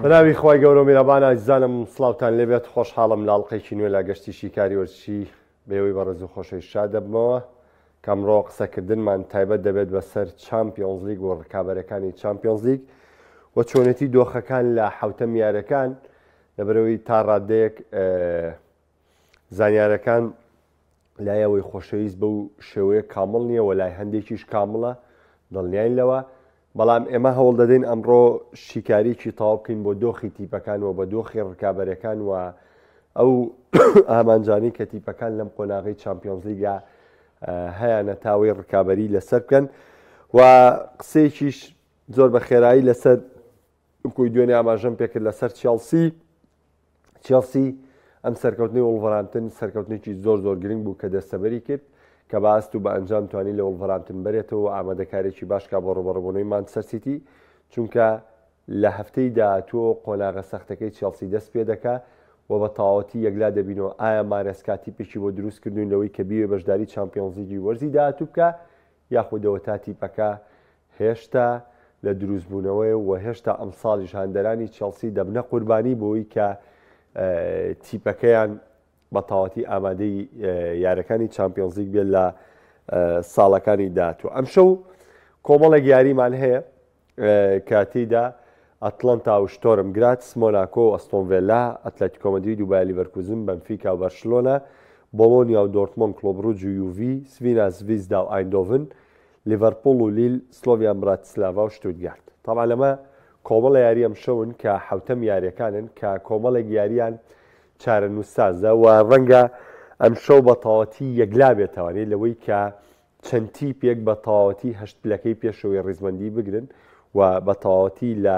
بەناوی خۆی گەورە و میرەبان ئازیزانم سڵاوتان لێبێت خۆشحاڵم لاڵقێکی نوێ لە گەشتی شیکاری وەرزشی بێەوەی بەڕێز و خۆشەویست شاد دەبمەوە کەمڕۆ قسەکردنمان تایبەت دەبێت بەسەر چامپیۆنز لیگ و ڕکابەرەکانی چامپیۆنز لیگ و چۆنێتی دۆخەکان لە حوتەم یاریەکان لەبەرەوەی تا ڕادەیەک زانیارەکان لایەوەی خۆشەویست بەو شێوەیە کامڵ نییە و لای هەندێکیش کامڵە دڵنیاین لەوە بەڵام ئێمە هەوڵ دەدەین ئەمڕۆ شیکاریکی تەواو بکەین بۆ دۆخی تیپەکان و بە دۆخی ڕکابەرەکان و ئەو ئامانجانی کە تیپەکان لەم قۆناغی چامپیۆنز لیگا هەیە نەتاوی ڕکابەری لەسەر بکەن و قسەیەکیش زۆر بە خێرایی لەسەر کوی دوێنێ ئاماژەم پێکرد لەسەر چێلسی ئەم سەرکەوتنی وڵڤەرهامپتن سەرکەوتنێکی زۆر گرنگ بوو کە دەستەبەری کرد کە باست و بە ئەنجام توانی لە وڵڤەرهامپتن بێتەوە ئامادەکارێکی باشکە بۆ ڕوبەڕووبوونەوەی مانچستەر سیتی چونکە لە هەفتەی داهاتووە قۆناغە سەختەکەی چێلسی دەست پێ دەکا و بە تەواوەتی یەکلا دەبینەوە ئایا مارێسکا تیپێکی بۆ دروست کردوین لەوەی کە بیوێ بەشداری چامپیۆنز لیگی وەرزی داهاتوو بکە یاخودەوە تا تیپەکە هێشتا لە دروستبوونەوەی و هێشتا ئەم ساڵیش هاندەرانی چێلسی دەبنە قوربانی بۆی کە تیپەکەیان بە تەواوەتی ئامادەی یاریەکانی چامپیۆنز لیگ بێت لە ساڵەکانی داهاتوو. ئەم شەو کۆمەڵێک یاریمان هەیە کە تێیدا ئەتلەنتا و شتۆرم گراتس، مۆناکۆ و ئەستۆن ڤیلا، ئەتلێتیکۆ مەدرید و بایەر لیڤەرکوزن، بەنفیکا و بەرشلۆنە، بۆلۆنیا و دۆرتمۆند، کلۆب ڕوج و یوڤی، سڤینا زڤیزدا و ئایندۆڤن، لیڤەرپۆڵ و لیل، سلۆڤیا براتسلاڤا و شتوتگارت. تەڵا لەمە کۆمەڵە یاری ئەم شەون کە حوتەم یاریەکانن کە کۆمەڵێک یاریان چارەنووسسازە و ڕەنگە ئەم شەو بە تەواوەتی یەکلا بێتەوانێت لەوەی کە چەند تیپێک بە تەواوەتی هەشت پلەکەی پێشەوەی ڕیزمەندی بگرن و بە تەواوەتی لە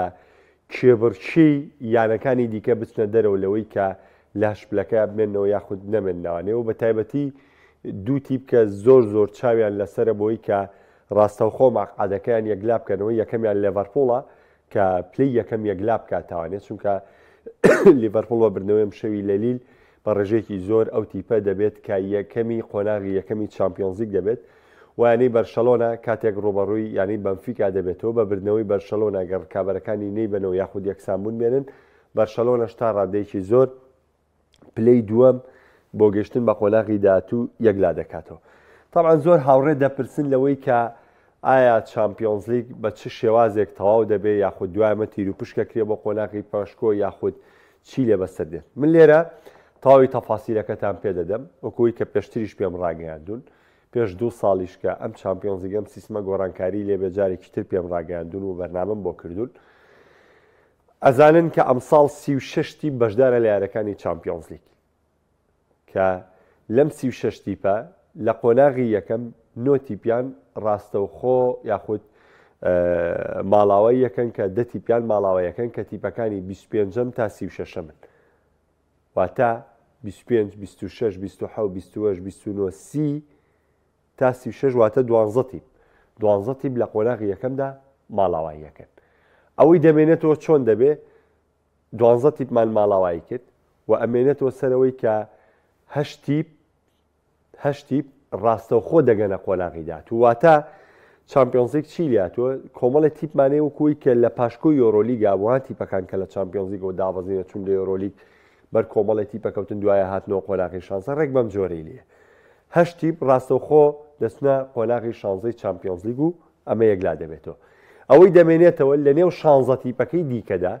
کێبڕچی یانەکانی دیکە بچنە دەرەوە لەوەی کە لە هەشت پلەکە بمێنەوە یاخود نەمێننەوانێ و بە تایبەتی دوو تیپ کە زۆر چاویان لەسرە بۆی کە ڕاستەوخۆ مەقعدەکەیان یەکلا بکەنەوە یەکەمیان لیڤەرپۆڵە کە پلەی یەکەم یەکلا بکاتەوانێت چونکە لیڤەرپۆڵ بە بردنەوەی شەوی لە لیل بە ڕێژێکی زۆر ئەو تیپە دەبێت کە یەکەمی قۆناغی یەکەمی چامپیۆنز لیگ دەبێت و یانەی بەرشەلۆنە کاتێک ڕوبەڕووی یانی بەنفیکا دەبێتەوە بە بردنەوەی بەرشەلۆنە گەر ڕکابەرەکانی نەیبنەوە یاخود یەکسانبوون بێنن بەرشەلۆنەش تا ڕادەیەکی زۆر پلەی دووەم بۆ گەشتن بە قۆناغی داهاتوو یەکلا دەکاتەوە. تەڵعان زۆر هاوڕێ دەپرسن لەوەی کە ئایا چامپیۆنز لیگ بە چ شێوازێک تەواو دەبێت یاخود دوایمە تیر و پشکەکرێ بۆ قۆناغی پاشکۆ یاخود چی لێ بەسەر دێت. من لێرە تەواوی تەفاسیلەکەتان پێ دەدەم وەکوی کە پێشتریش پێم ڕاگەیاندون پێش 2 ساڵیش کە ئەم چامپیۆنز لیگەم سیستمە گۆڕانکاری لێ بێجارێکی تر پێم ڕاگەیاندون و بەرنامەم بۆ کردوون. ئەزانن کە ئەمساڵ 36 تیپ بەشدارە لە یاریەکانی چامپیۆنز لیگ کە لەم 36 تیپە لە قۆناغی یەکەم 9 تیپیان ڕاستەوخۆ یاخود ماڵاوای یەکەن کە 10 تیپیان ماڵاوایەکەن کە تیپەکانی 25م تا 36م واتە 25 26 27 28 29 30 تا 36 واتە 12 تیپ لە قۆناغی یەکەمدا ماڵاوای یەکەن. ئەوەی دەمێنێتەوە چۆن دەبێ 12 تیپمان ماڵاوایی کرد و ئەمێنێتەوە سەرەوەی کە 8 تیپ ڕاستەوخۆ دەگەنە قۆناغی داهاتوو واتە چامپیۆنز لیگ چی لاتوە کۆمەڵە تیپمانەیە وەکوی کە لە پاشکۆی یۆرۆلیگا بووان تیپەکان کە لە چامپیۆنز لیگەوە دابەزێنە چون لە یۆرۆلیگ بەر کۆمەڵی تیپەکەوتن دوایە هاتنەوە قۆناغی شانزە ڕێک بەم جۆرەی لێ 8 تیپ ڕاستەوخۆ دەچنە قۆناغی شانزەی چامپیۆنز لیگ و ئەمە یەکلا دەبێتەوە. ئەوەی دەمێنێتەوە لە نێو 16 تیپەکەی دیکەدا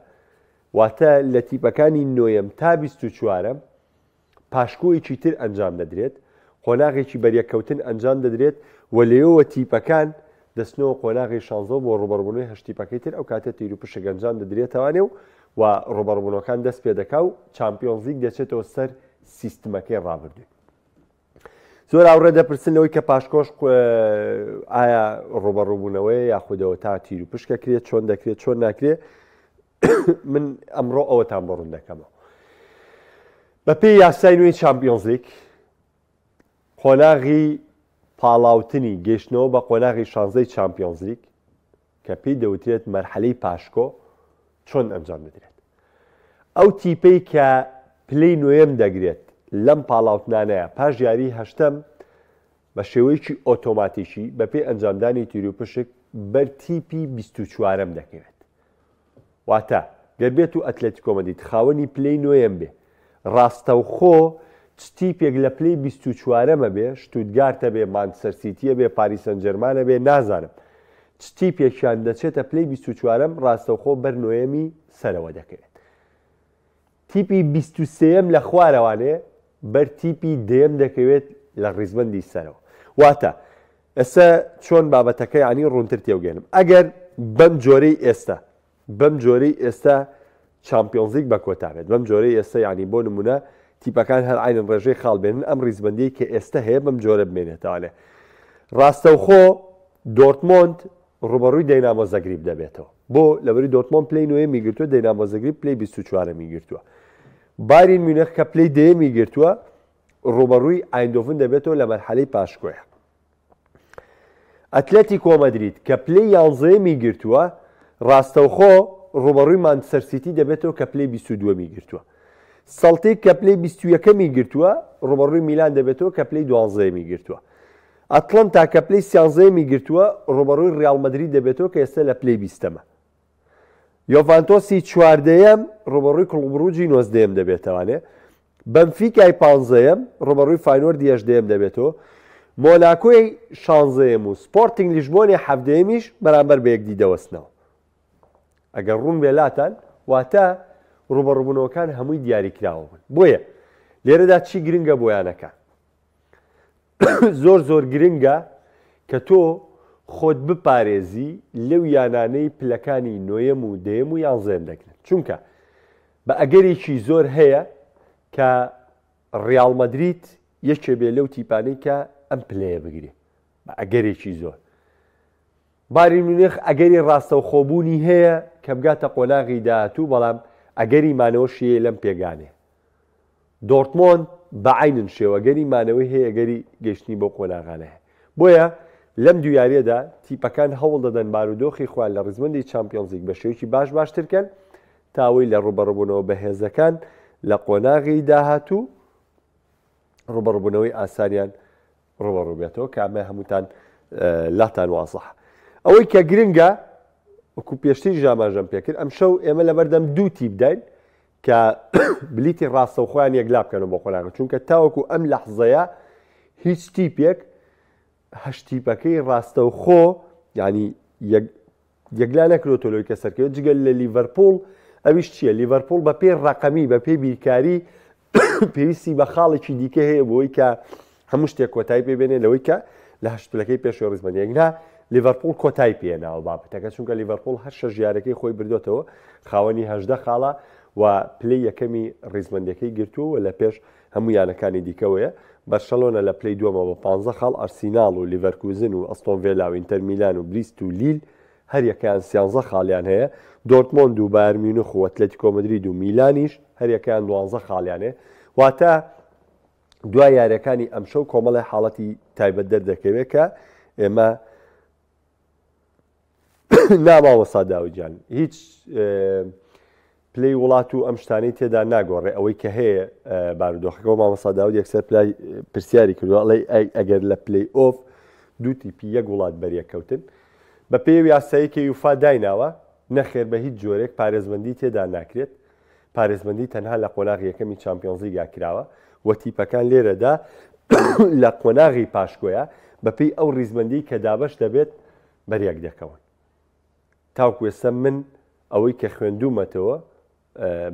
واتە لە تیپەکانی 9م تا 24م پاشکۆیەکی تر ئەنجام دەدرێت قۆناغێکی بەریەکەوتن ئەنجام دەدرێت و لێەوە تیپەکان دەستنەوە قۆناغی شانزە بۆ ڕوبەڕبوونەوەی 8 تیپەکەی تر ئەو کاتە تیر و پشک ئەنجام دەدرێتەوانێ و ڕوبەڕبوونەکان دەست پێ دەکا و چامپیۆنز لیگ دەچێتەوە سەر سیستمەکەی ڕابردووی. زۆر ئاوڕێ دەپرسن لەوەی کە پاشکۆش ئایا ڕوبەڕووبوونەوەی یاخودەوە تا تیر و پشکەکرێت چۆن دەکرێت چۆن ناکرێت من ئەمڕۆ ئەوەتان بۆ ڕوون دەکەمەوە. بەپێی یاسای نوێی چامپیۆنز لیگ قۆناغی پاڵاوتنی گەشتنەوە بە قۆناغی شانزەی چامپیۆنز لیگ کە پێی دەوترێت مەرحەلەی پاشکۆ چۆن ئەنجام دەدرێت. ئەو تیپەی کە پلەی نوێم دەگرێت لەم پاڵاوتنانەیە پاش یاری هەشتەم بە شێوەیەکی ئۆتۆماتیکی بەپێی ئەنجامدانی تیر و پشک بەر تیپی 24م دەکەوێت. واتە گەربێت و ئەتلێتیکۆ مەدرید خاوەنی پلەی نوێیان بێ ڕاستەوخۆ تیپێک لە پلەی 24مە بێ شتوتگارتە بێ مانچستەر سیتیە بێ پاریس سەن ژەرمانە بێ نازانم تیپێکیان دەچێتە پلەی 24م ڕاستەوخۆ بەر نوێمی سەرەوە دەکەوێت تیپی 23م لە خوارەوانێ بەر تیپی دێم دەکەوێت لە ڕیزبەندی سەرەوە واتە ئێستا چۆن بابەتەکە ینی ڕوونتر تێوگەێنم ئەگەر بەم جۆرەی ئێستا چامپیۆنزیک بە کۆتابێت بەم جۆرەی ئێستا ینی بۆ نمونە تیپەکان هەر عینن ڕێژەی خاڵبێنن ئەم ڕیزبەندی کە ئێستا هەیە بەم جۆرە بمێنێتەوەێ ڕاستەوخۆ دۆرتمۆند ڕوبەڕووی دەینامۆ زەگریب دەبێتەوە بۆ لەبەری دۆرتمۆند پلەی نوێ میگرتووە دەینامۆ زەگریب پلەی 24 میگرتووە باین میونخ کە پلەی دەیەمی گرتووە ڕوبەڕووی ئایندۆڤن دەبێتەوە لە مەرحەلەی پاشکۆیە ئەتلێتیکۆ مەدرید کە پلەی 11 گرتووە ڕاستەوخۆ ڕوبەڕووی مانچستەر سیتی دەبێتەوە کە پلەی 22 گرتووە سەڵتێک کە پلەی 21 گرتووە ڕوبەڕووی میلان دەبێتەوە کە پلەی 12 گرتووە ئەتلەنتا کە پلەی 13 گرتووە ڕوبەڕووی ڕیال مەدرید دەبێتەوە کە ئێستا لە پلەی 20مە یۆڤانتۆسی چواردەیەم ڕوبەڕووی کڵبڕوجی 19 دەبێتەوانێ بەنفیکای 15م ڕوبەڕووی فاینۆر 10 دەبێتەوە مۆناکۆی 16 و سپۆرتینگ لیژبۆنی 7میش بەرامبەر بە یەکدی دەوەستنەوە ئەگەر ڕوون بێلاتان واتە ڕوبەڕووبوونەوەکان هەمووی دیاریکراوە بوون بۆیە لێرەدا چی گرنگە بۆیانەکە زۆر گرنگە کە تۆ خۆت بپارێزی لەو یانانەی پلەکانی نوێم و دێم و یانزەم دەکرێت چونکە بە ئەگەرێکی زۆر هەیە کە ڕیال مەدرید یەکێ بێ لەو تیپانەی کە ئەم پلەیە بگرێ بە ئەگەرێکی زۆر باین میونخ ئەگەری ڕاستەوخۆبوونی هەیە کە بگاتە قۆناغی داهاتوو بەڵام ئەگەری مانەوەشیە لەم پێگانێ دۆرتمۆند بە عینن شێوەگەری مانەوەی هەیە ئەگەری گەشتنی بۆ قۆناغانە هەیە بۆیە لەم دویارێدا تیپەکان هەوڵ دەدەن بارودۆخی خوان لە ڕیزبەندی چامپیۆنزیک بە شێوەیەکی باشترکەن تاوەی لە ڕوبەڕووبوونەوە بەهێزەکان لە قۆناغی داهاتوو ڕوبەڕووبوونەوەی ئاسانیان ڕوبەڕوو بێتەوە کە ئەمە هەمووتان لاتان وازەح ئەوەی کە گرنگە وەکو پێشتری ژاماژەم پێکرد ئەم شەو ئێمە لەبەردەم دوو تیپ داین کە بلیتی ڕاستەوخۆیان یەکلا بکەنەوە بۆ قۆناغ چونکە تاوەکو ئەم لەحزەیە هیچ تیپێک هەشتیپەکەی ڕاستەوخۆ ینی یەکلا نەکرۆتۆ لەوەی کە سەرکەوێت جگەل لە لیڤەرپوڵ ئەویش چییە لیڤەرپوڵ بە پێی ڕقەمی بە پێی بیرکاری پێویستی بە خاڵێکی دیکە هەیە بۆی کە هەموو شتێک کۆتایی پێبێنێ لەوەی کە لە هەشتپلەکەی پێشەوە ڕیزبەندیەکنا لیڤەرپوڵ کۆتایی پێێناوە بابەتەکە چونکە لیڤەرپوڵ هەر شە ژیارەکەی خۆی بردوێتەوە خاوەنی 18 خاڵە و پلەی یەکەمی ڕیزبەندەکەی گرتووە لە پێش هەموو یانەکانی دیکەوەیە بەرشەلۆنە لە پلەی دووەمەوە بە 15 خاڵ ئەرسیناڵ و لیڤەرکوزن و ئەستۆن ڤێلا و ئینتەر میلان و بریست و لیل هەر یەکیان 13 خاڵیان هەیە دۆرتمۆند و بایر میونخ و ئەتلێتیکۆ مەدرید و میلانیش هەر یەکیان 12 خاڵیان هەیە واتە دوای یاریەکانی ئەمشەو کۆمەڵی حاڵەتی تایبەت دەردەکەوێت کە ئێمە ناماوەسا داوودجان هیچ پلەی وڵات و ئەم شتانەی تێدا ناگۆڕێ ئەوەی کە هەیە بارودۆخەکەەوە مامەسا داود یەکسەر پلای پرسیاری کردووە ئەڵێ ئەگەر لە پلەی ئۆف دوو تیپی یەک وڵات بەریەکەوتن بە پێی یاساییکە یوفا دایناوە نەخێر بە هیچ جۆرێک پارێزبەندی تێدا ناکرێت پارێزبەندی تەنها لە قۆناغی یەکەمی چامپیۆنزیگا کراوە و تیپەکان لێرەدا لە قۆناغی پاشکۆیە بەپێی ئەو ڕیزبەندی کە دابەش دەبێت بەریەک دەکەون تاوکو ێستا من ئەوەی کە خوێندومەتەوە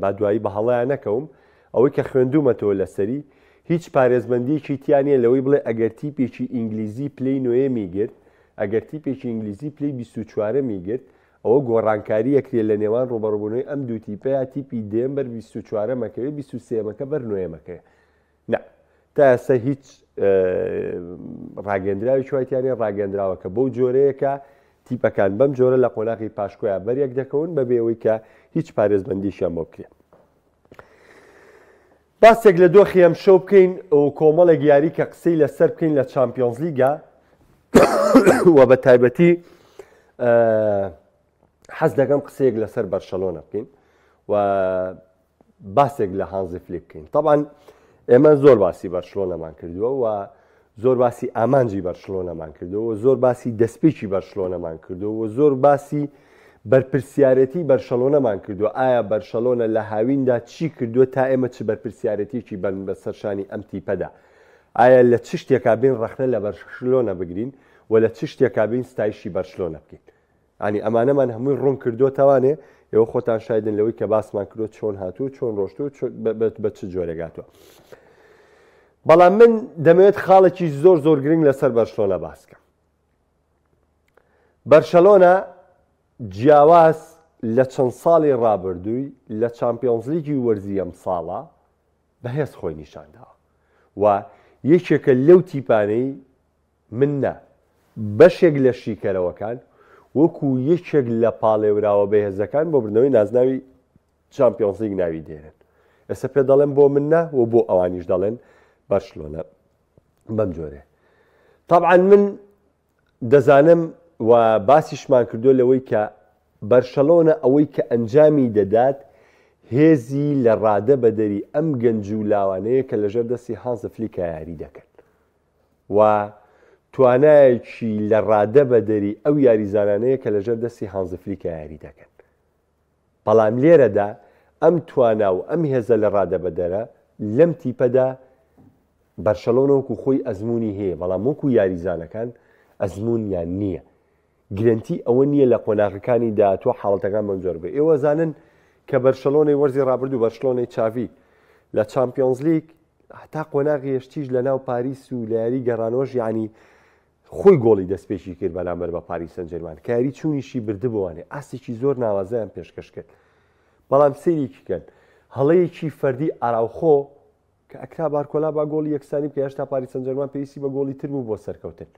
با دوایی بە هەڵەیان نەکەوم ئەوەی کە خوێندومەتەوە لەسەری هیچ پارێزبەندیەکی تیانە لەوەی بڵێ ئەگەر تیپێکی ئینگلیزی پلەی نوێ میگرت ئەگەر تیپێکی ئینگلیزی پلەی 24 میگرت ئەوە گۆڕانکاری یەکرێت لە نێوان ڕوبەڕووبوونەوەی ئەم دوو تیپەیە تیپی دێم بەر 24 مەکەوێت 23مەکە بەر نوێمەکەیە نه تا ئێستا هیچ ڕاگەندراوی چوایتیانێ ڕاگەندراوە کە بەو جۆرەیەکە تیپەکان بەم جۆرە لە قۆناغی پاشکۆیان بەریەک دەکەون بەبێەوەی کە هیچ پارێزبەندیشیان بۆ بکرێت باسێک لە دۆخی ئەم شەو بکەین ئەو کۆمەڵێک یاری کە قسەی لەسەر بکەین لە چامپیۆنز لیگا و بە تایبەتی حەز دەکەم قسەیەک لەسەر بەرشەلۆنە بکەین و باسێک لە هانزی فلیک بکەین طبعا ئێمە زۆر باسی بەرشلۆنەمان کردووە و زۆر باسی ئامانجی بەرشلۆنەمان کردەوە زۆر باسی دەستپێکی بەرشلۆنەمان کردەوە زۆر باسی بەرپرسیارەتی بەرشەلۆنەمان کردووە ئایا بەرشەلۆنە لە هاویندا چی کردووە تا ئێمە چ بەرپرسیارەتیکی بن بە سەرشانی ئەم تیپەدا ئایا لە چ شتێکا بین ڕەخنە لە بەرشەلۆنە بگرین و لە چ شتێکا بین ستایشی بەرشەلۆنە بکەین ئەنی ئەمانەمان هەمووی ڕوون کردوتەوانێ ئێوە خۆتان شایدن لەوەی کە باسمان کردو چۆن هاتوو چۆن ڕۆشتو بە چ جۆرەگاتوە بەڵام من دەمەوێت خاڵێکی زۆر زۆر گرنگ لەسەر بەرشەلۆنە باسکە بەرشەلۆنە جیاواز لە چەند ساڵی ڕابردووی لە چامپیۆنز لیگی وەرزی ئەم ساڵە بەهێز خۆی نیشانداوە و یەکێکە لەو تیپانەی من نە بەشێک لە شیکەرەوەکان وەکو یەکێک لە پاڵێوراوە بەهێزەکان بۆ بردنەوەی نازناوی چامپیۆنز لیگ ناوی دێنن ئێستا پێ دەڵێن بۆ من نە و بۆ ئەوانیش دەڵێن بەرشەلۆنە بەم جۆرێ طبعا من دەزانم و باسیشمان کردو لەوەی کە بەرشەلۆنە ئەوەی کە ئەنجامی دەدات هێزی لە ڕادە بەدەری ئەم گەنج و لاوانەیە کە لەژێر دەستی هانز فلیکە یاری دەکەن و توانایەکی لە ڕادە بەدەری ئەو یاریزانانەیە کە لەژێر دەستی هانز فلیکە یاری دەکەن بەڵام لێرەدا ئەم توانا و ئەم هێزە لە ڕادە بەدەرە لەم تیپەدا بەرشەلۆنە وەکو خۆی ئەزمموی هەیە بەڵام وەکو یاریزانەکان ئەزممویان نییە گرنتی ئەوە نییە لە قۆناغەکانی داهاتوە حاڵەتەکان بەم جۆر بێ ئێوە زانن کە بەرشەلۆنەی وەرزی ڕابردوو بەرشەلۆنەی چاوی لە چامپیۆنز لیگ هەتا قۆناغی هێشتیش لە ناو پاریس و لە یاری گەڕانۆش یعنی خۆی گۆڵی دەستپێکی کرد بەرامبەر بە پاریس سەن ژێرمان کە یاری چوونیشی بردبووانێ ئاستێکی زۆر ناوازەیان پێشکەش کرد بەڵام سەیریکیکەن هەڵەیەکی فەردی ئاراوخۆ کە ئەکرا بارکۆلا با گۆڵی یەکسانی کە هێشتا پاریس سەن ژێرمان پێویستی بە گۆڵی تر بوو بۆ سەرکەوتن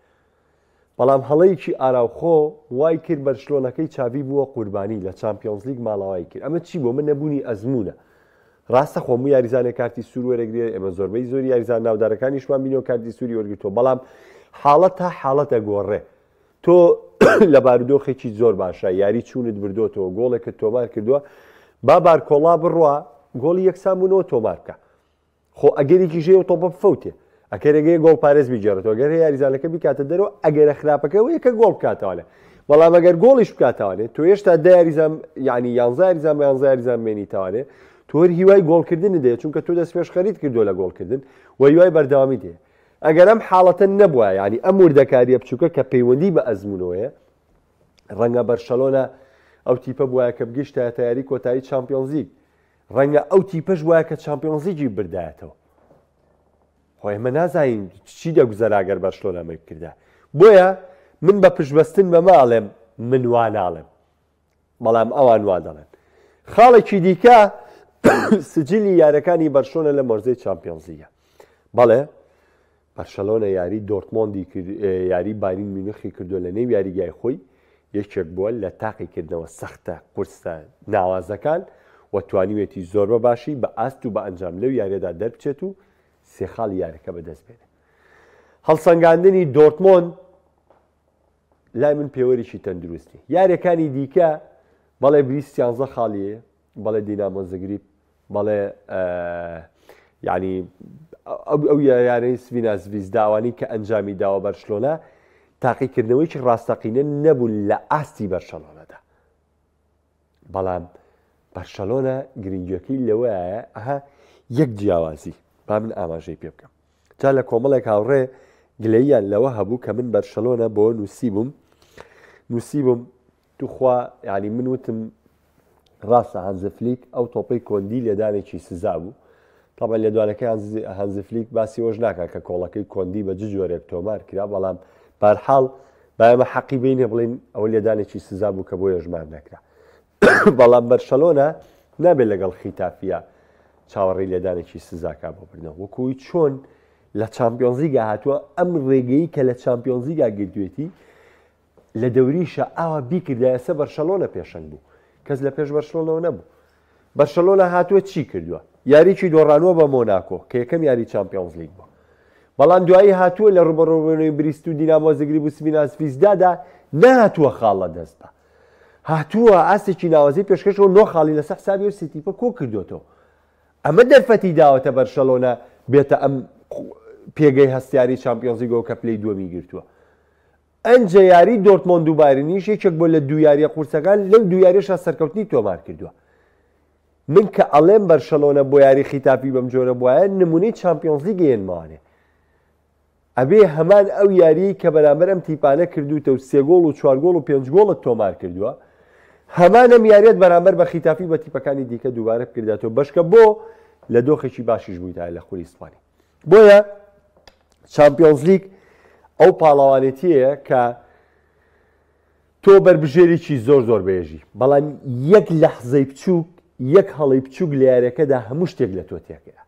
بەڵام هەڵەیەکی ئاراوخۆ وای کرد بەرشلۆنەکەی چاوی بووە قوربانی لە چامپیۆنز لیگ ماڵاوای کرد ئەمە چی بۆ من نەبوونی ئەزمونە ڕاستە خۆم یاریزانێک کارتی سوور وەرەگرێ ئێمە زۆربەی زۆری یاریزان ناودارەکانیشمان بینەوە کارتی سووری وەرگرتەوە بەڵام حاڵەت تا حاڵەتە گۆڕێ تۆ لە بارودۆخێکی زۆر باشە یاری چوونت بردۆتەوە گۆڵێکت تۆمار کردووە با بارکۆڵا بڕوا گۆڵی یەکسان بوونەوە تۆمار بکە خۆ ئەگەرێکی ژێ و تۆپە بفەوتێ ئەکەرێگەی گۆڵ پارێز بیجێڕێتەوە گەر یاریزانەکە بیکاتە دەرەوە ئەگەرە خراپەکەەوە یەکە گۆڵ بکاتەوەێ بەڵام ئەگەر گۆڵیش بکاتوانێت تۆ هێشتا دا یاریزان ینی یانزە یاریزان بە یانزە یاریزان مێنیتوانێت تۆر هیوای گۆڵکردن دێت چونکە تۆ دەست پێش خەریت کردو لە گۆڵکردن و هیوای بەردەوامی دێ ئەگەر ئەم حاڵەتە نەبووە ینی ئەم وردەکاریە بچووکە کە پەیوەندی بە ئەزمونەوەیە ڕەنگە بەرشەلۆنە ئەو تیپە بواە کە بگەیشتە تایاری کۆتایی چامپیۆنز لیگ ڕەنگە ئەو تیپەش وایە کە چامپیۆنز لیگی بردایەتەوە خۆی ئێمە نازانین چی دەگوزەراگەر بەرشلۆنە کردا بۆیە من بە پشتبەستن بە ماڵێم من وا ناڵێم بەڵام ئەوان وا دەڵێن خاڵێکی دیکە سجلی یارەکانی بەرشلۆنە لە مۆرزەی چامپیۆنز لیگە بەڵێ بەرشەلۆنە یاری دۆرتمۆندی یاری باین میونخی کردو لە نێو یاریگای خۆی یەکێک بووە لە تاقیکردنەوە سەختە قورسە ناوازەکان و توانیوێتی زۆر بە باشی بە ئاست و بە ئەنجام لەو یاریەدا دەربچێت و سێخاڵی یارەکە بەدەست بێنێ هەڵسەنگاندنی دۆرتمۆند لای من پێوەریشی تەندروستی یاریەکانی دیکە بەڵێ بریس 11 خاڵیە بەڵێ دینامۆ زەگریب بەڵێ ینی ئەو یارەی سڤیناس ڤیزداوانی کە ئەنجامی داوە بەرشلۆنە تاقیکردنەوەیکی ڕاستەقینە نەبوون لە ئاستی بەرشەلۆنەدا بەڵام بەرشەلۆنە گرنگیەکەی لەوەیە ئەها یەک جیاوازی با من ئاماژەی پێ بکەم جا لە کۆمەڵێک هاوڕێ گلەییان لەوە هەبوو کە من بەرشەلۆنە بۆ نووسیبووم توخوا ینی من وتم ڕاستە هانز فلیک ئەو تۆپەی کۆندی لێدانێکی سزا بوو طبعا لە دوانەکەی هانز فلیک باسی ئەوش ناکات کە کۆڵەکەی کۆندی بە جۆرێک تۆمار کرا بەڵام بەرحاڵ با ئێمە حەقی بینێ بڵین ئەوە لێدانێکی سزا بوو کە بۆ ژمار نەکرا بەڵام بەرشەلۆنە نابێت لەگەڵ خیتافیا چاوەڕێی لێدانێکی سزاکا بۆ بردنەوە وەکوی چۆن لە چامپیۆنز لیگا هاتووە ئەم ڕێگەی کە لە چامپیۆنز لیگا گرتوێتی لە دەوریشە ئاوا بیکردە ئێستا بەرشەلۆنە پێشەنگ بوو کەس لە پێش بەرشەلۆنەوە نەبوو بەرشەلۆنە هاتووە چی کردووە یاریی دۆڕانووە بە مۆناکۆ کە یەکەم یاری چامپیۆنز لیگ بووە بەڵام دوایی هاتووە لە ڕوبەڕۆبوونەوەی بریست و دینامۆ زەگریب و سڤیناس ڤیزدادا نهاتووە خاڵ لە دەست بە هاتووە ئاستێکی ناوازی پێشکەشەوە نۆ خاڵی لەسەر حسابی و سیتیپە کۆ کردوێتەوە ئەمە دەرفەتی داوەتە بەرشەلۆنە بێتە ئەم پێگەی هەستیاری چامپیۆنز لیگەوە کە پلەی دووەمی گرتووە ئەنجە یاری دۆرتمۆند و بایرنیش یەکێک بۆ لە دوو یاریە قورسەکان لەو دوو یاریەشە سەرکەوتنی تۆمار کردووە. من کە ئەڵێم بەرشەلۆنە بۆ یاری خیتاپی بەم جۆرە بواە نمونەی چامپیۆنز لیگ هێنماوانێ. ئەبێ هەمان ئەو یاری کە بەرامبەر ئەم تیپانە کردوتە و 3 گۆڵ و 4 گۆڵ و 5 گۆڵت تۆمار کردووە، هەمان ئەم یاریت بەرامبەر بە خیتاپی بە تیپەکانی دیکە دووبارە بکردێتەوە. بەشکە بۆ لە دۆخێکی باشیش بوویتە لە خولی ئیسپانی. بۆیە چامپیۆنز لیگ ئەو پاڵەوانێتیەیە کە تۆ بەربژێرێکی زۆر زۆر بێژی، بەڵام یەک لەحزەی بچووک یەک هەڵی بچووک لە یاریەکەدا هەموو شتێک لە تۆ تێکەیە،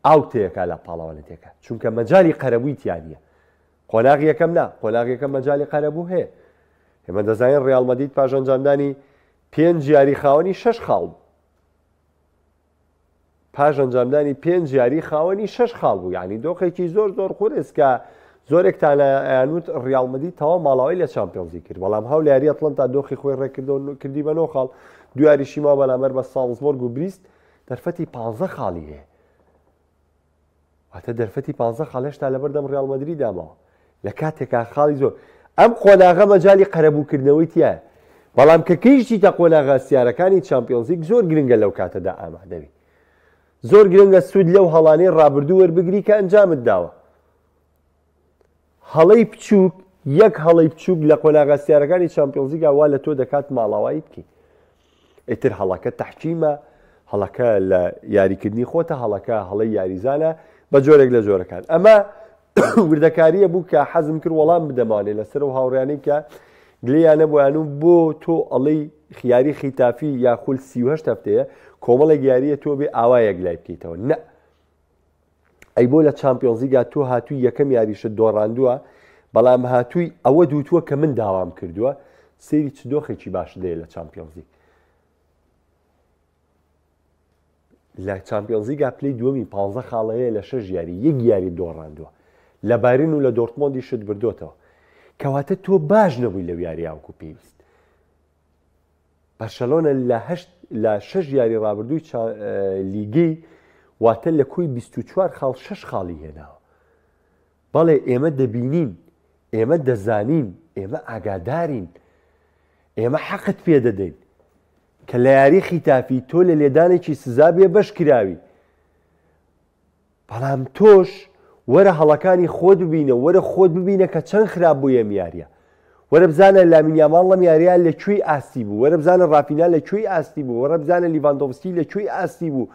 ئاوتەیەکە لە پاڵەوانێتێکە، چونکە مەجای قەرەبووی تیانە. قۆناغی یەکەم نا، قۆناغی یەکەم مەجای قەرەبوو هەیە. ئێمە دەزانین ڕیال مەدرید پاش ئەنجامدانی 5 یاری خاوەنی 6 خاڵ بوو. پاش ئەنجامدانی 5 یاری خاوەنی 6 خاڵ بوو، یعنی دۆخێکی زۆر زۆر خورس کە زۆرێکتان ئەیانوت ڕیال مەدرید تەواو ماڵاوی لە چامپیۆنز لیگ کرد، بەڵام هەول یاری ئەتڵەنتا دۆخی خۆی ڕێکردەوە کردی بە 9 خاڵ. دو یاریشی ماوە بەرامبەر بە ساڵزبۆرگ و بریست دەرفەتی 15 خاڵی هەیە. واتە دەرفەتی 15 خاڵ هێشتا لەبەردەم ڕیال مەدرید داماوە لە کاتێکا خاڵی زۆر. ئەم قۆناغە مەجای قەرەبووکردنەوەی تایە، بەڵام کە کەیشتی تا قۆناغە سیارەکانی چامپیۆنز لیگ زۆر گرنگە لەو کاتەدا ئامادەبی، زۆر گرنگە سوود لەو هەڵانەی ڕابردوو وەربگری کە ئەنجامت داوە. هەڵەی بچووک یەک هەڵەی بچووک لە قۆناغە سیارەکانی چامپیۆنز لیگ وا لە تۆ دەکات ماڵاوایی بکەیت. ئیتر هەڵەکە تەحکیمە، هەڵەکە لە یاریکردنی خۆتە، هەڵەکە هەڵەی یاریزانە بە جۆرێک لە جۆرەکان. ئەمە وردەکاریە بوو کە حەزم کرد وەڵام بدەمانێ لەسەر و هاوڕیانەی کە گلەیانە بۆیانوم بۆ تۆ ئەڵەی خیاری خیتافی یاخول 38 هەفتەیە کۆمەڵێک یاریە تۆ بێ ئاوایەک لای بکەیتەوە. نە، ئەی بۆ لە چامپیۆنز لیگا تۆ هاتووی یەکەم یاریشت دۆڕاندووە، بەڵام هاتووی ئەوە دووتووە کە من داوام کردووە سەیری چ دۆخێکی باش دەیە لە چامپیۆنز لیگ. لە چامپیۆنز لیگا پلەی دووەمی 15 خاڵەیە لە 6 یاری یەک یاری دۆڕاندووە، لە بایرن و لە دۆرتمۆندی شت بردوتەوە، کەواتە تۆ باش نەبووی لەو یاریاوکو پێویست. بەرشەلۆنە لە 6 یاری ڕابردووی لیگی واتە لە کۆی 24 خاڵ 6 خاڵی هێناوە. بەڵێ ئێمە دەبینین، ئێمە دەزانین، ئێمە ئاگادارین، ئێمە حەقت پێ دەدەین کە لە یاری خیتافی تۆ لە لێدانێکی سزا بێ بەش کراوی، بەڵام تۆش وەرە هەڵەکانی خۆت ببینە، وەرە خۆت ببینە کە چەند خراپ بوو ئەم یاریە، وەرە بزانە لامین یامال لەم یاریە لەکوێی ئاستی بوو، وەرە بزانە ڕافینا لەکوێی ئاستی بوو، وەرە بزانە لیڤاندۆڤسکی لەکوێی ئاستی بوو،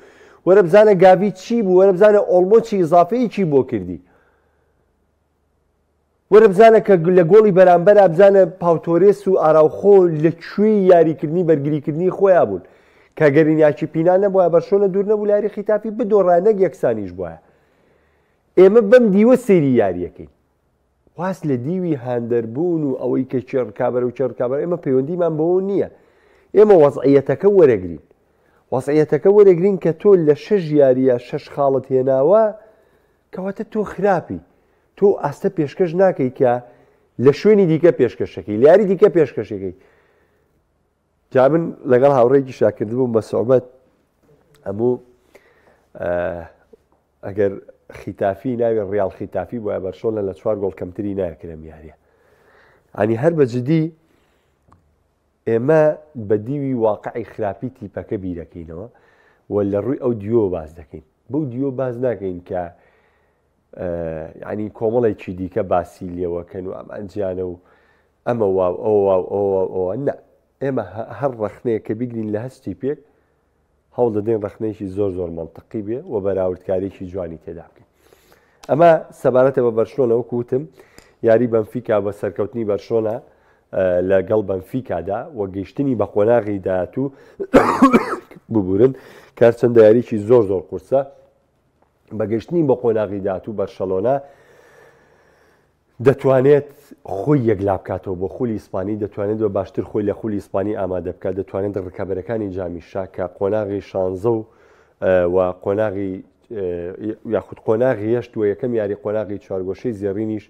وەرە بزانە گاڤی چی بوو، وەرە بزانە ئۆڵمۆ چی ئیزافەیە چی بۆ کردی، وەرە بزانە کە لە گۆڵی بەرامبەرە بزانە پاوتۆرێس و ئاراوخۆ لەکوێی یاریکردنی بەرگریکردنی خۆیان بوون کە گەرینیاکی پینان نەبووە بەرشۆنە دوور نەبوو لە یاری خیتافی بدۆڕانەک یەکسانیش بووە. ئێمە بەم دیوە سەیری یاریەکەین، واست لە دیوی هاندەربوون و ئەوەی کە چێڕکابەر و چێڕکابەر ئێمە پەیوەندیمان بەوە نییە. ئێمە وەزعیەتەکە وەرەگرین، وەزعیەتەکە وەرەگرین کە تۆ لە 6 یاریە 6 خاڵت هێناوە کەواتە تۆ خراپی، تۆ ئاستە پێشکەش ناکەی کە لە شوێنی دیکە پێشکەشەکەی، لە یاری دیکە پێشکەشەکەی. جا من لەگەڵ هاوڕێکی شاکردبووم بە سوحبەت هەموو ئەگەر خیتافی ناوی ڕیال خیتافی بۆیە بەرشۆنە لە 4 گۆڵ کەمتری نایەکرێم یاریە. ئەنی هەر بەجددی ئێمە بە دیوی واقعی خراپی تیپەکە بیرەکەینەوە و لە ڕووی ئەو دیۆ باز دەکەین. بەو دیۆ باز ناکەین کە ینی کۆمەڵێکی دیکە باسی لێوەکەن و ئەمانجیانە و ئەمە واو ئەوە نە. ئێمە هەر ڕەخنەیە کە بیگرین لە هەستی پێک هەوڵ دەدەین ڕەخنەیەکی زۆر زۆر منطقی بێ و بەراوردکاریی جوانی تێدا بکەین. ئەمە سەبارەتە بە بەرشۆنە وەکو وتم یاری بەنفیکا بە سەرکەوتنی بەرشۆنە لەگەڵ بەنفیکادا و گەیشتنی بە قۆناغی داهاتوو ببورن کار چەندە یاریکی زۆر زۆر قورسە. بەگەشتنی بە قۆناغی داهاتوو بەرشەلۆنە دەتوانێت خۆی یەکلا بکاتەوە بۆ خولی ئیسپانی، دەتوانێت بە باشتر خۆی لە خولی ئیسپانی ئامادە بکات، دەتوانێت ڕکابەرەکانی جامیشا کە قۆناغی 16 و قۆناغی یاخود قۆناغی هەشت و یەکەم یاری قۆناغی چوارگۆشەی زێڕینیش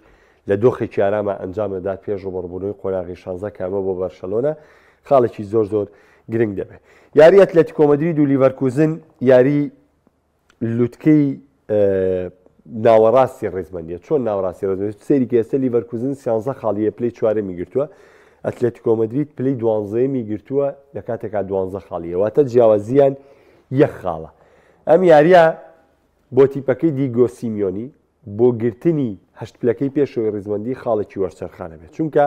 لە دۆخێکی ئارامە ئەنجام دەدات پێش ڕوبەڕبوونەوەی قۆناغی 16 کامە بۆ بەرشەلۆنە خاڵێکی زۆر زۆر گرنگ دەبێت. یاری ئەتلێتیکۆ مەدرید و لیڤەرکوزن یاری لوتکەی ناوەڕاستی ڕێزمەندیە. چۆن ناوەڕاستی ڕێزمەندی سەیری کە ئێستا لیڤەرکوزن 13 خاڵیە پلەی 4 گرتووە، ئەتلێتیکۆ مەدرید پلەی 12 گرتووە لە کاتێکا 12 خاڵیە، واتە جیاوازیان یەک خاڵە. ئەم یاریە بۆ تیپەکەی دیگۆ سیمیۆنی بۆ گرتنی هەشت پلەکەی پێشەوەی ڕێزمەندی خاڵێکی وەرچەرخانە بێت، چونکە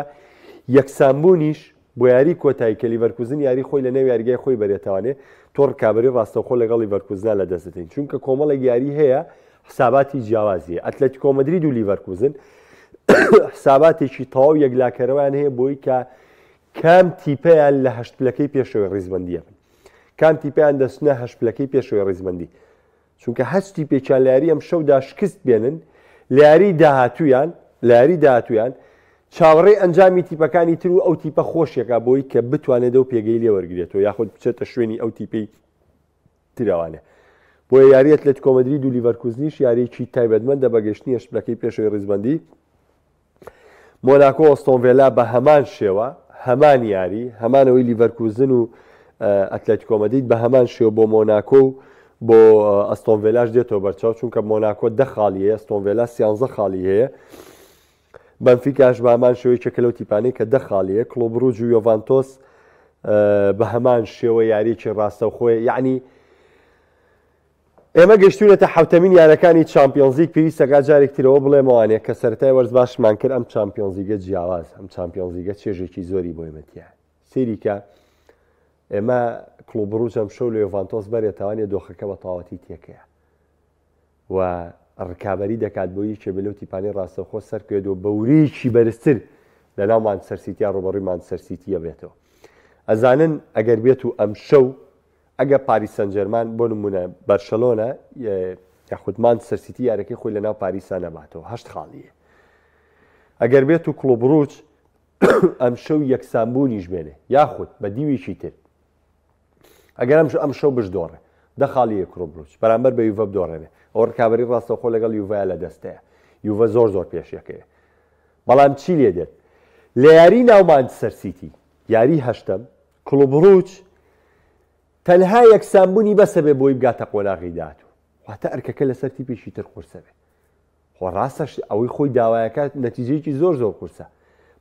یەکسانبوونیش بۆ یاری کۆتایی کە لیڤەرکوزن یاری خۆی لە نێو یاریگای خۆی بەرێتوانێ تۆ ڕکابەری ڕاستەوخۆ لەگەڵ لیڤەرکوزنە لە دەستدەین، چونکە کۆمەڵێک یاری هەیە حساباتی جیاوازیە. ئەتلێتیکۆ مەدرید و لیڤەرکوزن حساباتێکی تەواو یەکلاکەرەوەیان هەیە بۆی کە کام تیپەیان لە هەشت پلەکەی پێشەوەی ڕێزمەندیە بن، کام تیپیان دەستنە هەشت پلەکەی پێشەوەی ڕێزمەندی، چونکە هەستی پێچان لە یاری ئەم شەودا شکست بێنن لە یاری داهاتوویان چاوەڕێی ئەنجامی تیپەکانی تر و ئەو تیپە خۆشیەکە بۆی کە بتوانێت ئەو پێگەی لێ وەرگێتەوە یاخود بچێتە شوێنی ئەو تیپەی تراوانێ. بۆیە یاری ئەتلێتیکۆ مەدرید و لیڤەرکوزنیش یاریی تایبەتمەندە بە گەشتنی هەشت پلەکەی پێشەوەی ڕێزمەندی. مۆناکۆ ئەستۆن ڤیلا بە هەمان شێوە، هەمان یاری، هەمانەوەی لیڤەرکوزن و ئەتلێتیکۆ مەدرید بە هەمان شێوە بۆ مۆناکۆ و بۆ ئەستۆن ڤیلاش دێتەوە بەرچاو، چونکە مۆناکۆ 10 خاڵی هەیە، ئەستۆن ڤیلا 13 خاڵی هەیە. بەنفیکاش بە هەمان شێوەی چەکە لەو تیپانەی کە 10 خاڵیە. کلۆب ڕوج و یۆڤانتۆس بە هەمان شێوە یاریی ڕاستەوخۆی. یعنی ئێمە گەشتوونەتە حوتەمین یارەکانی چامپیۆنز لیگ، پێویستەکە جارێکترەوە بڵێمەوانێ کە سەرەتای وەرز باشمان کرد ئەم چامپیۆنز لیگە جیاواز، ئەم چامپیۆنز لیگە چێژێکی زۆری بۆ ئێمەتیە. سێری کە ئێمە کلۆب ڕوج ئەم شەو لە یۆڤانتۆس بەرێتوانێ دۆخەکە بە تاواتی تێکەیە و ڕکابەری دەکات بۆی کە بلەو تیپانی ڕاستەوخۆ سەرکەوێت و بەورەیەکی بەرزتر لە ناو مانچستەر سیتی یا ڕوبەڕووی مانچستەر سیتیە بێتەوە. ئەزانن ئەگەر بێت و ئەم شەو ئەگە پاریس سەن ژەرمان بۆ نمونە بەرشەلۆنە یاخود مانچستەر سیتی یارەکەی خۆی لە ناو پاریسا نەباتەوە 8 خاڵیە. ئەگەر بێت و کلۆب ڕوج ئەم شەو یەکسانبوونیش بێنێ یاخود بە دیوێکی تر، ئەگەر ئەم شەو بشدۆڕێ 10 خاڵیە کلۆب ڕوج بەرامبەر بە یوڤە بدۆڕێنێ، ئەوە ڕکابەری ڕاستەوخۆ لەگەڵ یوڤەیە لە دەستەیە، یوڤە زۆر پێشەکەیە. بەڵام چی لێ دێت لە یاری ناو مانچستەر سیتی یاری هەشتم کلۆب ڕوج تەنها یەکسانبوونی بەسە بێ بۆی بگاتە قۆناغی داهاتوو، واتە ئەرکەکە لەسەر تیپێکی تر قورسە بێ. خۆ ڕاستەش ئەوەی خۆی داوایەکە نەتیجەیەکی زۆر قورسە،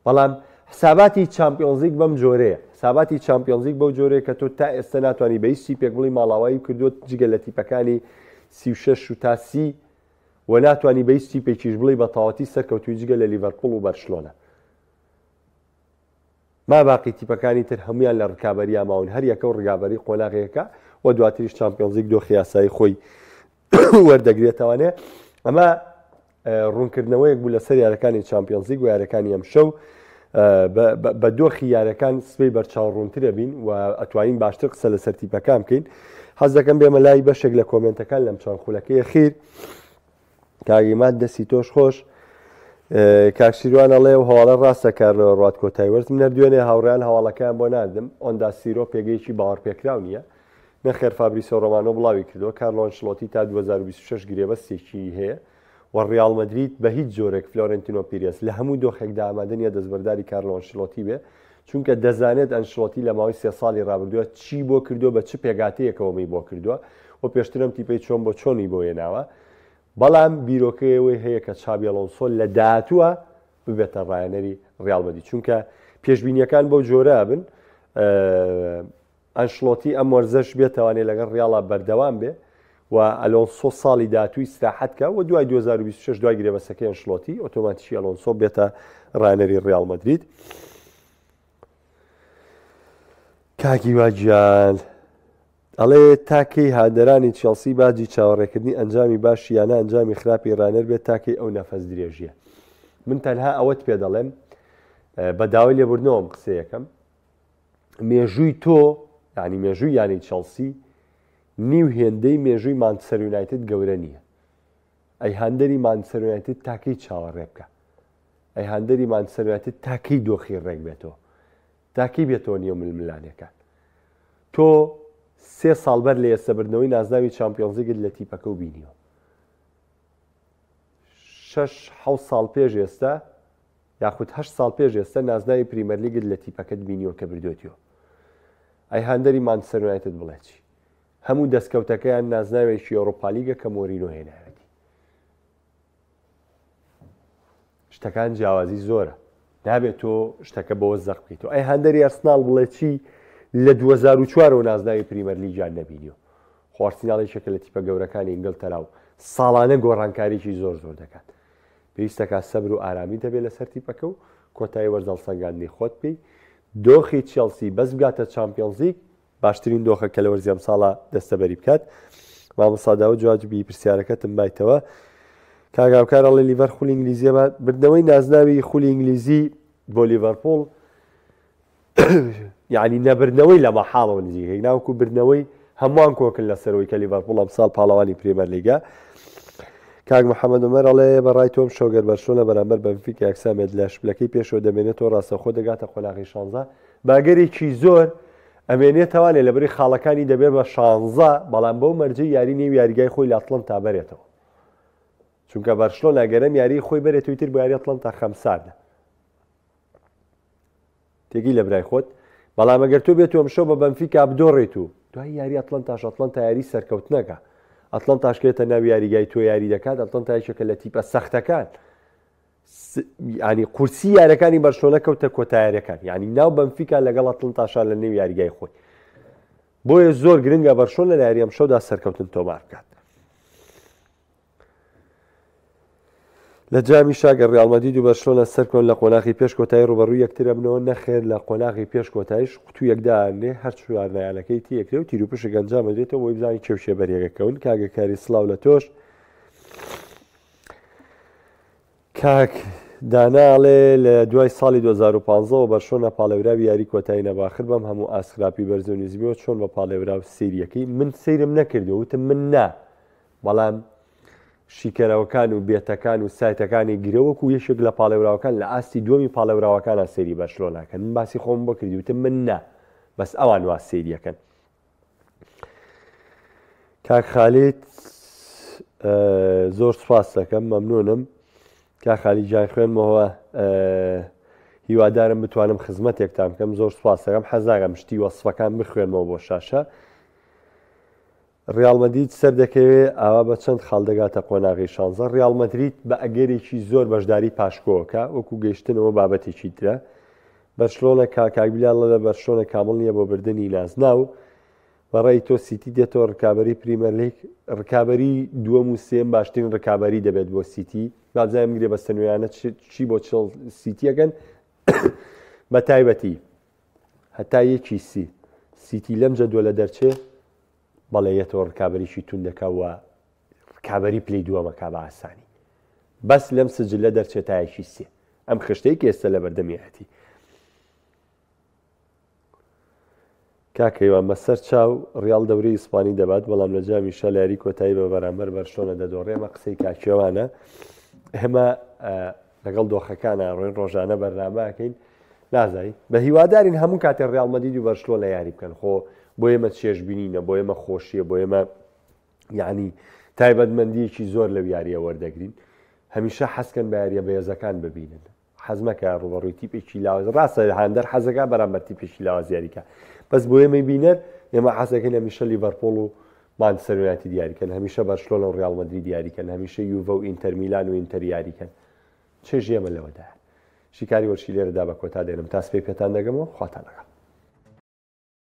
بەڵام حساباتی چامپیۆنز لیگ بەم جۆرەیە، حساباتی چامپیۆنز لیگ بەو جۆرەیە کە تۆ تا ئێستا ناتوانانی بە هیچ تیپێک بڵی ماڵاوایی کردووە جگە لە تیپەکانی 36 و تا 30 و ناتوانانی بە هیچ تیپێکیش بڵی بە تاواتی سەرکەوتوی جگە لە لیڤەرپوڵ و بەرشلۆنە. ما باقی تیپەکانی تر هەمویان لە ڕکابەری ماون هەر یەکە و ڕکابەری قۆناغەیەەکە و دواتریش چامپیۆنز لیگ دۆخی یاسایی خۆی وەردەگرێتەوانێ. ئەمە ڕوونکردنەوەیەک بوو لەسەر یارەکانی چامپیۆنز لیگ و یارەکانی ئەم شەو بە دۆخی یارەکان سبەی بەرچاوڕوونترە بین و ئەتوانین باشتر قسە لەسەر تیپەکان بکەین. حەز دەکەم بێمە لای بەشێک لە کۆمنتەکان لەم چوان خولەکەی خیر کاگیمات دەستی تۆش خۆش کاکشیروان ئەڵێ و هەواڵە ڕاستە کارلەوە ڕات کۆتایی وەرز منە دوێنێ هاوڕیان هەواڵەکەیان بۆ ناردم ئۆندا سیرۆ پێگەیەکی باوەڕپێکراو نییە نەخێر فابریسۆ ڕۆمانۆ بڵاوی کردەوە کارلۆ ئەنشلۆتی تا 2026 گرێبەستێکی هەیە و ڕیال مەدرید بە هیچ جۆرێک فلۆرنتینۆ پیرێس لە هەموو دۆخێکدا ئامادەنیە دەستبەرداری کارلۆ ئەنشلۆتی بێ چونکە دەزانێت ئەنشلۆتی لە ماوەی 3 ساڵی ڕابردووە چی بۆ کردووە بە چ پێگاتەیەکەوەمی بۆ کردووە و پێشترم تیپەی چۆن بۆ چۆنی بۆ هێناوە بەڵام بیرۆکەیەوەی هەیە کە چابی ئەلۆنسۆ لە داهاتووە ببێتە ڕایەنەری ڕیال مەدرید چونکە پێشبینیەکان بەو جۆرە بن ئەنشلۆتی ئەم وەرزەش بێتوانێت لەگەڵ ڕیاڵە بەردەوام بێ و ئەلۆنسۆ ساڵی داهاتووی استراحەتکە و دوای 2026 دوای گرێبەستەکەی ئەنشلۆتی ئۆتۆماتیکی ئەلۆنسۆ بێتە ڕایەنەری ڕیال مەدرید. کاکی واجیان ئەڵێ تاکەی هادەرانی چێلسی باجی چاوەڕێکردنی ئەنجامی باشی یانە ئەنجامی خراپی ڕانەر بێت تاکەی ئەو نەفەس درێژیە. من تەنها ئەوەت پێ دەڵێم بە داوای لێبوردنەوەم قسەیەکەم مێژووی تۆ یعنی مێژووی یانی چێلسی نیو هێندەی مێژووی مانچستەر یونایتد گەورە نییە. ئەی هەندەری مانچستەر یونایتد تاکەی چاوەڕێ بکە، ئەی هەندەری مانچستەر یونایتد تاکەی دۆخی ڕێک بێتەوە، تاکەی بێتەوە نیە ململانەکان. تۆ 3 ساڵ بەر لە ئێستەبردنەوەی نازناوی چامپیۆنز لیگت لە تیپەکە و بینیوە 6-7 ساڵ پێش ئێستا یاخود 8 ساڵ پێش ئێستا نازناوی پریمەر لیگت لە تیپەکەت بینیوە کە بردوێتیوە. ئەی هەندەری مانچستەر یونایتد بڵێ چی؟ هەموو دەستکەوتەکەیان نازناوێکی ئەوڕۆپا لیگە کە مۆرینۆ هێناوێتی. شتەکان جیاوازی زۆرە نابێت تۆ شتەکە بەوە زەق بکەیتەوە ئەی هەندەری ئەرسناڵ بڵێ چی لە 2004 نازناوی پریمەر لیگیان نەبینیەوە خۆارسیناڵێکێکە لە تیپە گەورەکانی ئینگلتەرا و ساڵانە گۆڕانکاریی زۆر دەکات پێویستەکە سەبر و ئارامی دەبێت لەسەر تیپەکە و کۆتایی وەرزەڵ سەنگاندنی خۆت پێی دۆخی چێلسی بەس بگاتە چامپیۆنز لیگ باشترین دۆخە کە لە وەرزی ئەم ساڵە دەستەبەری بکات مامۆستاداوە جوابی پرسیارەکەتم بایتەوە کاگاوکار ئەڵێ لیڤەر خولی ئینگلیزیەمە بردنەوەی نازناوی خولی ئینگلیزی بۆ لیڤەرپۆڵ یعنی نەبردنەوەی لە مەحاڵەوە نزیکەی ناوکو بردنەوەی هەمووان کۆکن لەسەرەوەی کە لیڤەرپۆڵ ئەم ساڵ پاڵەوانی پرێمەر لیگە کاک محەممەد عومەر ئەڵێ بەڕای تۆم شۆگەر بەرشۆنە بەرامبەر بەنفیکا یەکسامێت لە شپلەکەی پێشەوە دەمێنێتەوە ڕاستەخۆ دەگاتە قۆناغی 16 باگەرێکی زۆر ئەمێنێتەوانێ لەبەری خاڵەکانی دەبێت بە 16 بەڵام بەو مەرجەی یاری نێو یاریگای خۆی لە ئەتڵەنتا بەرێتەوە چونکە بەرشلۆنا گەرەم یاری خۆی بەرێتەوەی تر بۆ یاری ئەتڵەنتا خەمساردە تێگی لە برای خۆت بەڵام ئەگەر تۆ بێت ئەمشەو بە بەنفیکا بدۆڕێت و دوای یاری ئەتڵەنتاش ئەتڵەنتا یاری سەرکەوتنەکە ئەتڵەنتاشکێتە ناو یاریگای تۆ یاری دەکات ئەتڵەنتایشەکە لە تیپە سەختەکان ینی قورسی یارەکانی بەرشلۆنە کەوتە کۆتاییەکان یعنی ناو بەنفیکا لەگەڵ ئەتڵەنتاشا لە نێو یاریگای خۆی بۆیە زۆر گرنگە بەرشلۆنە لە یاری ئەمشەودا سەرکەوتن تۆمار بکات لە جامی شاگەر ڕیال مەدرید و بەرشلۆنە سەرکەون لە قۆناغی پێش کۆتایی ڕوبەڕووی یەکترە بنەوە نەخێر لە قۆناغی پێش کۆتاییش قوتو یەکدانێ هەر چوارنایانەکەی تیەکرێ و تیرروپشە گەنجامە دێتەوە بۆی بزانی کێوشێ بەرێگەکەون کاگەکاری سڵاو لە تۆش کاک داناڵێ لە دوای ساڵی 2015 بەرشلۆنە پاڵێوراوی یاری کۆتایی نەباخر بەم هەموو ئاسخراپی بەرز و نزمیەوە چۆن بە پاڵێوراو سیریەکەی من سەیرم نەکردو وتم من نا بەڵام شیکەرەوەکان و بێتەکان و سایتەکانی گرەوەکو یەشێک لە پاڵێوراوەکان لە ئاستی دووەمی پاڵێوراوەکانە سەیری بەرشلۆناکەن من باسی خۆم بۆ کردی وتم من نا بەس ئەوان وا سەیریەکەن کاک خالید زۆر سوپاس دەکەم مەمنونم کاک خالید جان خوێنمەوە هیوادارم بتوانم خزمەتێکتان بکەم زۆر سوپاس دەکەم حەزاکەم شتی وەسفەکان بخوێنمەوە بۆ شاشە ڕیال مەدرید سەر دەکەوێت ئاوا بە چەند خاڵ دەگاتە قۆناغی 16 ڕیال مەدرید بە ئەگەرێکی زۆر بەشداری پاشکۆوەکە وەکو گەیشتنەوە بابەتێکی ترە بەرشلۆنە کاکبیلال لە بەرشلۆنە کامڵ نییە بۆ بردننی نازنا و بەڕێی تۆ سیتی دێتەوە ڕکابەری پریمەر لیگ ڕکابەری دووەم و سێم باشترین ڕکابەری دەبێت بۆ سیتی بابزانم گرێ بەستە نوێیانە چی بۆ چڵ سیتیەکەن بە تایبەتی هەتا یەکی سیتی لەم جەدووە لە دەرچێ بەڵێیەتەوە ڕکابەریشی توندەکەوە ڕکابەری پلەی دووەمەکە بە ئاسانی بەس لەم سجلە دەرچێت تایەکی سێ ئەم خشتەی ئێستا لە بەردەمیەتی کاکەیوان بەسەر چاو ڕیال دەورەی ئیسپانی دەبات بەڵام لە جامی شە لە یاری کۆتایی بە بەرامبەر بەرشلۆنە دەدۆڕێمە قسەی کاکێوانە ئێمە لەگەڵ دۆخەکانە ڕۆی ڕۆژانە بەرنامەکەین نازایی بە هیوادارین هەموو کاتێ ڕیال مەدرید و بەرشلۆنە یاری بکەن خۆ بۆ ئێمە چێژبینینە بۆ ئێمە خۆشیە بۆ ئێمە یعنی تایبەتمەندیەکی زۆر لەو یاریە وەردەگرین هەمیشە حەزکەن بە یاریە بەهێزەکان ببینن حەزمەکە ڕوبەڕووی تیپێکی لاواز ڕاستە هاندەر حەزەکە بەرامبەر تیپێکی لاواز یاریکە بەس بۆ ئێمەی بینەر ئێمە حەزەکەین هەمیشە لیڤەرپۆڵ و مانچستەر یونایتد دیاریکەن هەمیشە بەرشلۆنە و ڕیال مەدرید دیاریکەن هەمیشە یوڤە و ئینتەر میلان و ئینتەر یاریکەن چێژی ئێمە لەوەدایە شیکاری وەرشی لێرەدا بە کۆتا دێنم تا سپێی پێتان دەگەمەوە خواتان لەگەڵ